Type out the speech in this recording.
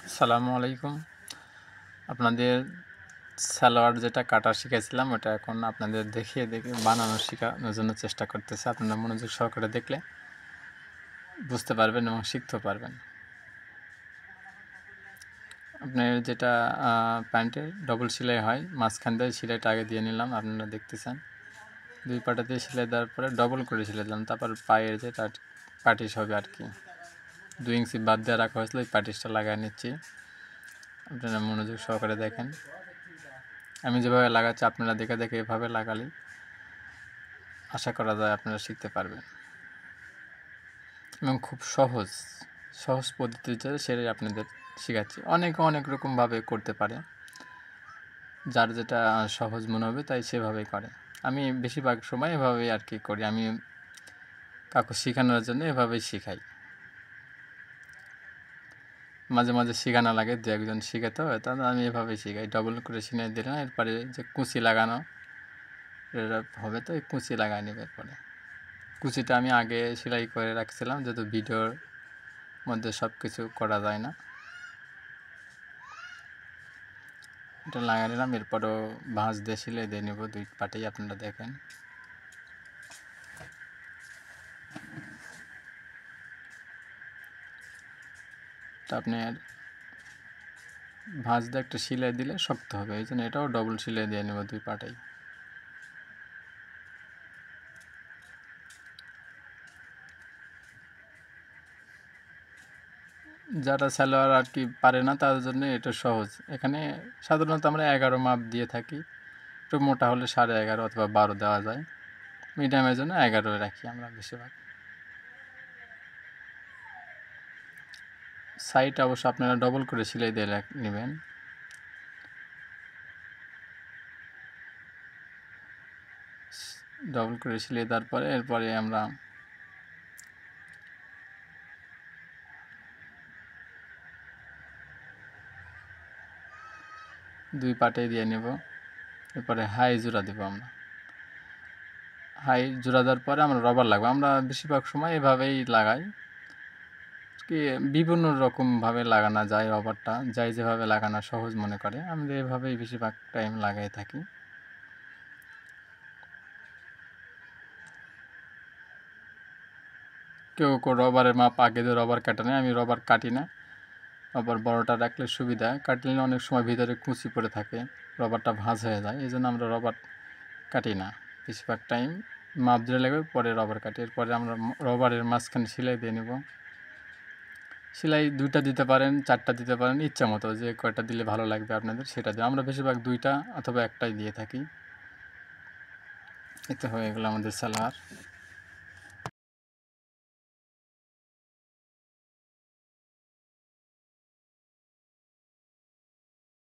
আসসালামু আলাইকুম। আপনাদের সালোয়ার যেটা কাটা শিখেছিলাম ওটা এখন আপনাদের দেখিয়ে বানানো শেখানোর জন্য চেষ্টা করতেছি। আপনারা মনোযোগ সহকারে দেখলে বুঝতে পারবেন এবং শিখতেও পারবেন। আপনার যেটা প্যান্টের ডবল সেলাই হয়, মাঝখান দিয়ে সেলাইটা আগে দিয়ে নিলাম, আপনারা দেখতেছেন। দুই পাটা দিয়ে সেলাই দেওয়ার পরে ডবল করে সেলাই দিলাম, তারপর পায়ের যেটা পাটিশ হবে আর কি, 2 ইঞ্চি বাদ দিয়ে রাখা হয়েছিল, ওই পাটিশটা লাগাই নিচ্ছি। আপনারা মনোযোগ সহকারে দেখেন। আমি যেভাবে লাগাচ্ছি আপনারা দেখে দেখে এভাবে লাগালে আশা করা যায় আপনারা শিখতে পারবেন এবং খুব সহজ পদ্ধতিতে সেটাই আপনাদের শেখাচ্ছি। অনেকে অনেক রকমভাবে করতে পারে, যার যেটা সহজ মনে হবে তাই সেভাবেই করে। আমি বেশিরভাগ সময় এভাবেই আর কি করি। আমি কাউকে শেখানোর জন্য এভাবেই শেখাই। মাঝে মাঝে শেখানো লাগে, দু একজন শিখাতে হয়, তাহলে আমি এভাবেই শেখাই। ডবল করে সিলাই দিলাম, এরপরে যে কুচি লাগানো এটা হবে, তো এই কুচি লাগাই নেবে। এরপরে কুচিটা আমি আগে সেলাই করে রাখছিলাম, যেহেতু ভিডিওর মধ্যে সব কিছু করা যায় না। এটা লাগিয়ে নিলাম, এরপরও ভাঁজ দিয়ে সেলাই দিয়ে নেব দুই পাটেই, আপনারা দেখেন। তো আপনার ভাঁজ দিয়ে একটা সেলাই দিলে শক্ত হবে, এই জন্য এটাও ডবল সেলাই দিয়ে নেব দুই পাটেই। যারা সালোয়ার আর কি পারে না তাদের জন্য এটা সহজ। এখানে সাধারণত আমরা 11 মাপ দিয়ে থাকি, একটু মোটা হলে 11.5 অথবা 12 দেওয়া যায়, মিডিয়ামের জন্য 11 রাখি আমরা বেশিরভাগ। সাইড অবশ্য আপনারা ডবল করে সেলাই দিয়ে নেবেন। ডবল করে সেলাই দেওয়ার পরে এরপরে আমরা দুই পাটে দিয়ে নেব। এরপরে হাই জোড়া দেবো আমরা। হাই জোড়া দেওয়ার পরে আমরা রবার লাগবো। আমরা বেশিরভাগ সময় এভাবেই লাগাই, কি বিভিন্ন রকমভাবে লাগানো যায় রবারটা, যাই যেভাবে লাগানো সহজ মনে করে, আমরা এভাবেই বেশিরভাগ টাইম লাগাই থাকি। কেউ কেউ রবারের মাপ আগে দিয়ে রবার কাটে না, আমি রবার কাটি না। রবার বড়টা রাখলে সুবিধা, কাটলে অনেক সময় ভিতরে কুচি পড়ে থাকে, রবারটা ভাঁজ হয়ে যায়, এই জন্য আমরা রবার কাটি না। বেশিরভাগ টাইম মাপ দিয়ে লাগবে, পরে রবার কাটি। এরপরে আমরা রবারের মাঝখানে সেলাই দিয়ে নেব। সেলাই 2টা দিতে পারেন, 4টা দিতে পারেন, ইচ্ছা মতো যে কয়টা দিলে ভালো লাগবে আপনাদের সেটা দিয়ে। আমরা বেশিরভাগ 2টা অথবা 1টাই দিয়ে থাকি। এতে হয়ে গেল আমাদের সালোয়ার।